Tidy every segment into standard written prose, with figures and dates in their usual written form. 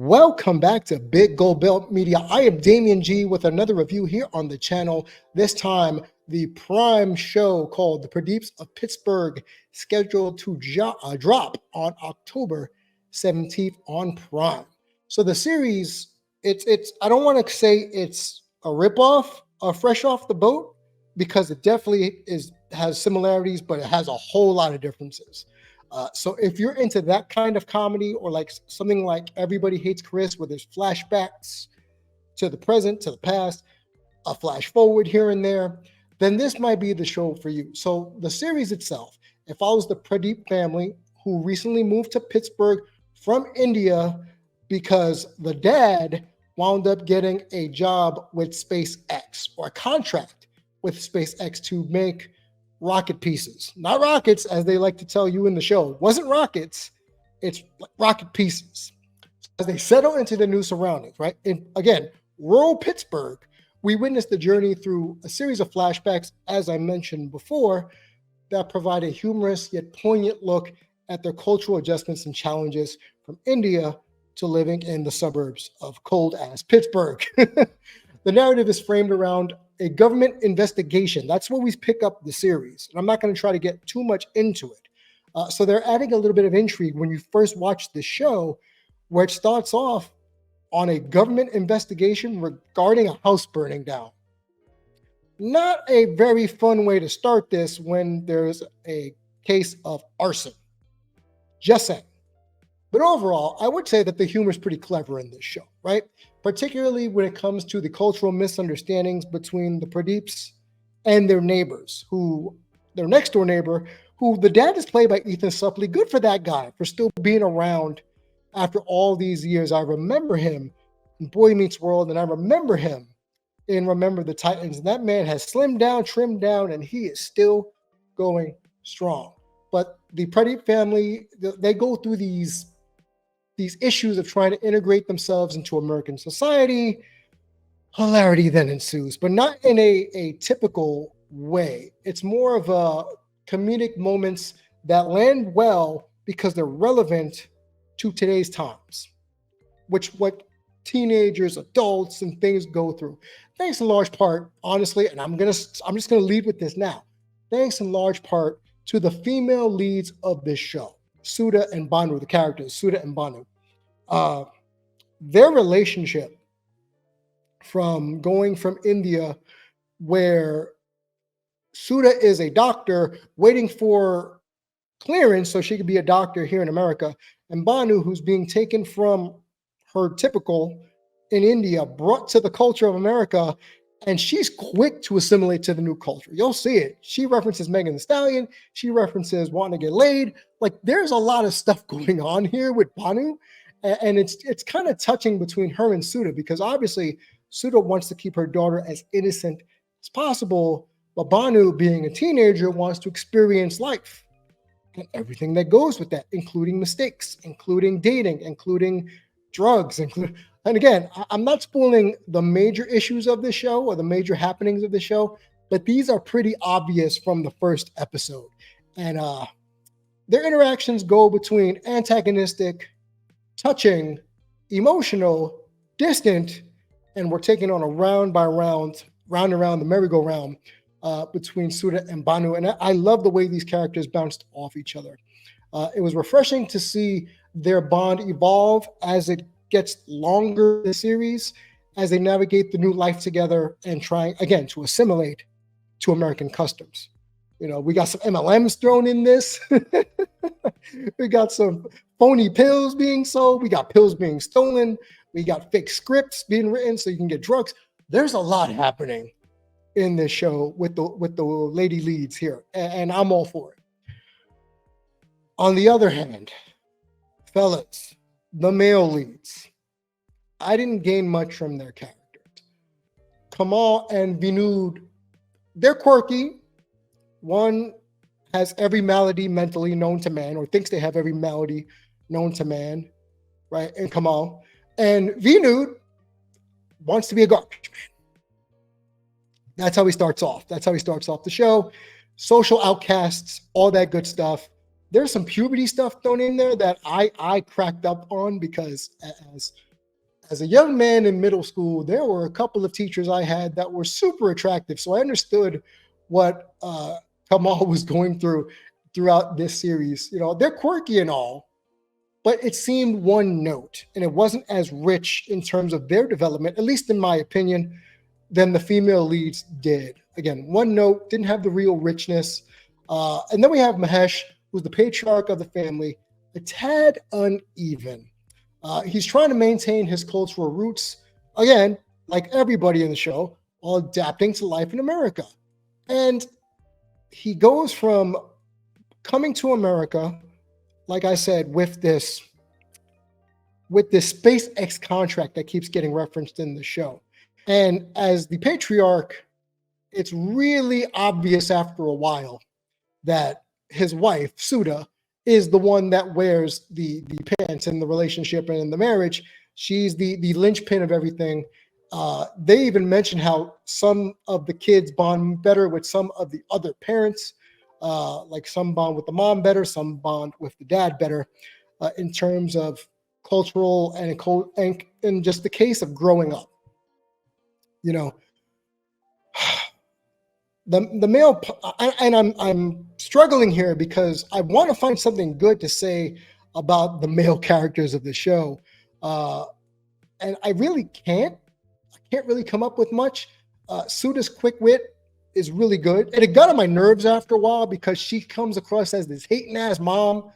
Welcome back to Big Gold Belt Media. I am Damian G with another review here on the channel. This time, the Prime show called The Pradeeps of Pittsburgh, scheduled to drop on October 17th on Prime. So the series, it's I don't want to say it's a ripoff of Fresh Off the Boat, because it definitely has similarities, but it has a whole lot of differences. So if you're into that kind of comedy, or like something like Everybody Hates Chris, where there's flashbacks to the present, to the past, a flash forward here and there, then this might be the show for you. So the series itself, it follows the Pradeep family who recently moved to Pittsburgh from India because the dad wound up getting a job with SpaceX, or a contract with SpaceX to make rocket pieces. Not rockets, as they like to tell you in the show. It wasn't rockets, it's rocket pieces. As they settle into the new surroundings, right? And again, rural Pittsburgh, we witnessed the journey through a series of flashbacks, as I mentioned before, that provide a humorous yet poignant look at their cultural adjustments and challenges from India to living in the suburbs of cold-ass Pittsburgh. The narrative is framed around a government investigation. That's where we pick up the series. And I'm not going to try to get too much into it. So they're adding a little bit of intrigue when you first watch the show, where it starts off on a government investigation regarding a house burning down. Not a very fun way to start this when there's a case of arson. Just saying. But overall, I would say that the humor is pretty clever in this show, right? Particularly when it comes to the cultural misunderstandings between the Pradeeps and their neighbors, their next door neighbor, who the dad is played by Ethan Suplee. Good for that guy for still being around after all these years. I remember him in Boy Meets World, and I remember him in Remember the Titans. And that man has slimmed down, trimmed down, and he is still going strong. But the Pradeep family, they go through these issues of trying to integrate themselves into American society. Hilarity then ensues, but not in a typical way. It's more of a comedic moments that land well because they're relevant to today's times, what teenagers, adults, and things go through. Thanks in large part, honestly, and I'm just gonna lead with this now. Thanks in large part to the female leads of this show, Sudha and Banu, the characters, Sudha and Banu. Their relationship, from going from India, where Sudha is a doctor waiting for clearance so she could be a doctor here in America, and Banu, who's being taken from her typical in India, brought to the culture of America, and she's quick to assimilate to the new culture. You'll see it. She references Megan Thee Stallion. She references wanting to get laid. Like, there's a lot of stuff going on here with Banu, and it's kind of touching between her and Sudha, because obviously Sudha wants to keep her daughter as innocent as possible, but Banu, being a teenager, wants to experience life and everything that goes with that, including mistakes, including dating, including drugs, and again, I'm not spoiling the major issues of the show or the major happenings of the show, but these are pretty obvious from the first episode. And their interactions go between antagonistic, touching, emotional, distant, and we're taking on a round and round the merry-go-round between Sudha and Banu. And I love the way these characters bounced off each other. It was refreshing to see their bond evolve as it gets longer in the series, as they navigate the new life together and trying again to assimilate to American customs. You know, we got some MLMs thrown in this. We got some phony pills being sold. We got pills being stolen. We got fake scripts being written so you can get drugs. There's a lot happening in this show with the lady leads here, and I'm all for it. On the other hand, fellas, the male leads, I didn't gain much from their characters. Kamal and Vinood, they're quirky. One has every malady mentally known to man, or thinks they have every malady known to man, right? And Kamal. And Vinood wants to be a garbage man. That's how he starts off. That's how he starts off the show. Social outcasts, all that good stuff. There's some puberty stuff thrown in there that I cracked up on, because as As a young man in middle school, there were a couple of teachers I had that were super attractive. So I understood what Kamal was going through throughout this series. You know, they're quirky and all, but it seemed one note and it wasn't as rich in terms of their development, at least in my opinion, than the female leads did. Again, one note, didn't have the real richness. And then we have Mahesh, who's the patriarch of the family, a tad uneven. He's trying to maintain his cultural roots, again, like everybody in the show, while adapting to life in America. And he goes from coming to America, like I said, with this SpaceX contract that keeps getting referenced in the show. And as the patriarch, it's really obvious after a while that his wife, Suda, is the one that wears the pants in the relationship and in the marriage. She's the linchpin of everything. They even mention how some of the kids bond better with some of the other parents. Like some bond with the mom better, some bond with the dad better, in terms of cultural and just the case of growing up. You know, the male, and I'm struggling here because I want to find something good to say about the male characters of the show, and I really can't. I can't really come up with much. Suda's quick wit is really good, and it got on my nerves after a while because she comes across as this hating ass mom,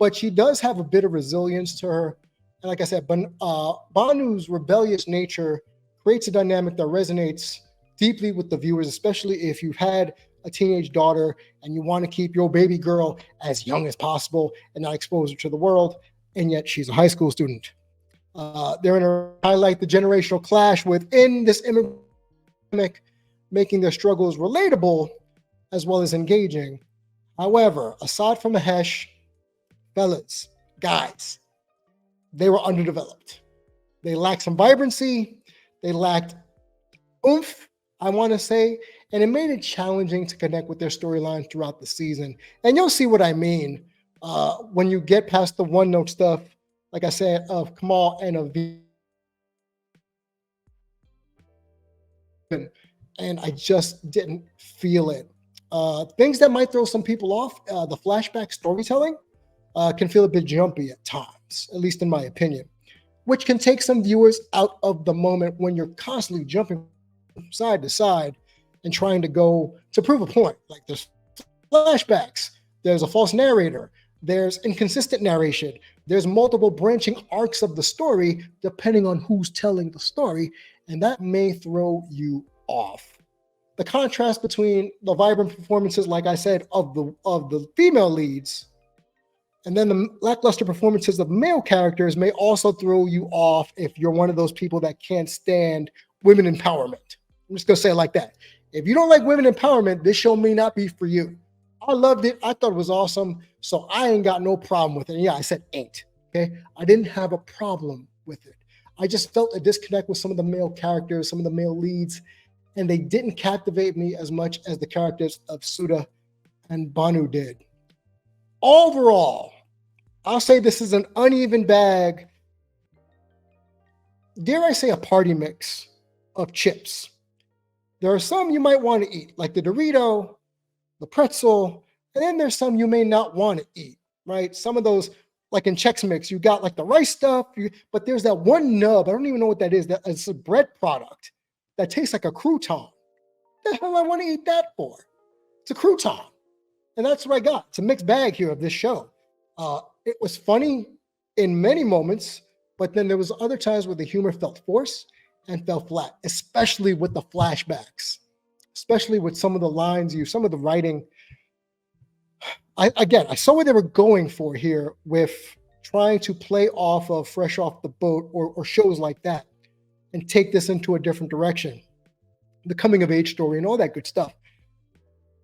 but she does have a bit of resilience to her. And like I said, Banu's rebellious nature creates a dynamic that resonates deeply with the viewers, especially if you've had a teenage daughter and you want to keep your baby girl as young as possible and not expose her to the world, and yet she's a high school student. They're going to highlight the generational clash within this immigrant, making their struggles relatable as well as engaging. However, aside from Mahesh, fellas, guys, they were underdeveloped. They lacked some vibrancy. They lacked oomph, I want to say, and it made it challenging to connect with their storylines throughout the season. And you'll see what I mean when you get past the one-note stuff, like I said, of Kamal and of V. And I just didn't feel it. Things that might throw some people off, the flashback storytelling can feel a bit jumpy at times, at least in my opinion, which can take some viewers out of the moment when you're constantly jumping from side to side and trying to go to prove a point. Like there's flashbacks, there's a false narrator, there's inconsistent narration, there's multiple branching arcs of the story depending on who's telling the story, and that may throw you off. The contrast between the vibrant performances, like I said, of the female leads, and then the lackluster performances of male characters may also throw you off if you're one of those people that can't stand women empowerment. I'm just gonna say it like that. If you don't like women empowerment, this show may not be for you. I loved it. I thought it was awesome. So I ain't got no problem with it. And yeah, I said ain't. Okay. I didn't have a problem with it. I just felt a disconnect with some of the male characters, some of the male leads, and they didn't captivate me as much as the characters of Suda and Banu did. Overall, I'll say this is an uneven bag. Dare I say a party mix of chips. There are some you might want to eat, like the Dorito, the pretzel, and then there's some you may not want to eat, right? Some of those, like in Chex Mix, you got like the rice stuff, but there's that one nub, I don't even know what that is, that it's a bread product that tastes like a crouton. What the hell I want to eat that for? It's a crouton. And that's what I got. It's a mixed bag here of this show. It was funny in many moments, but then there was other times where the humor felt forced and fell flat, especially with the flashbacks, especially with some of the lines some of the writing. I saw what they were going for here with trying to play off of Fresh Off the Boat or shows like that and take this into a different direction. The coming of age story and all that good stuff.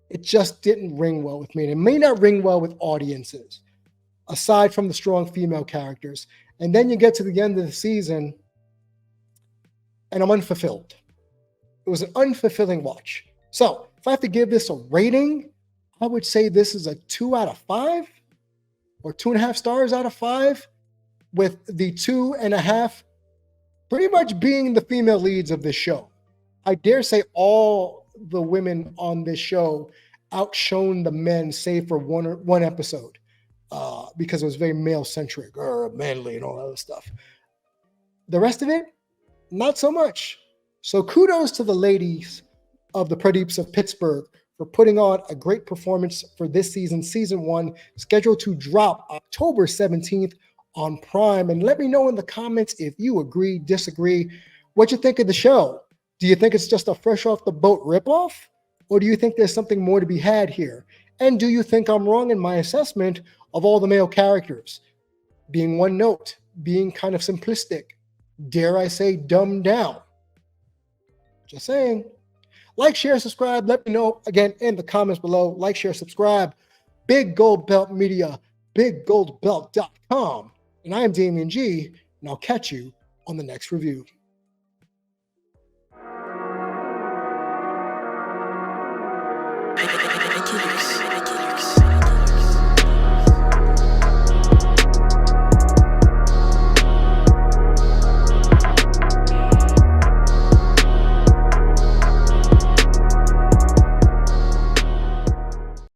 It just didn't ring well with me. And it may not ring well with audiences, aside from the strong female characters. And then you get to the end of the season, and I'm unfulfilled. It was an unfulfilling watch. So if I have to give this a rating, I would say this is a 2 out of 5 or 2.5 stars out of 5, with the 2.5 pretty much being the female leads of this show. I dare say all the women on this show outshone the men, save for one episode, because it was very male centric or manly and all that other stuff. The rest of it, not so much. So kudos to the ladies of the Pradeeps of Pittsburgh for putting on a great performance for this season, season 1, scheduled to drop October 17th on Prime. And let me know in the comments if you agree, disagree, what you think of the show. Do you think it's just a fresh off the boat ripoff? Or do you think there's something more to be had here? And do you think I'm wrong in my assessment of all the male characters? Being one note, being kind of simplistic, dare I say dumbed down? Just saying. Like, share, subscribe. Let me know again in the comments below. Like, share, subscribe. Big Gold Belt Media, biggoldbelt.com. And I am Damien G, and I'll catch you on the next review.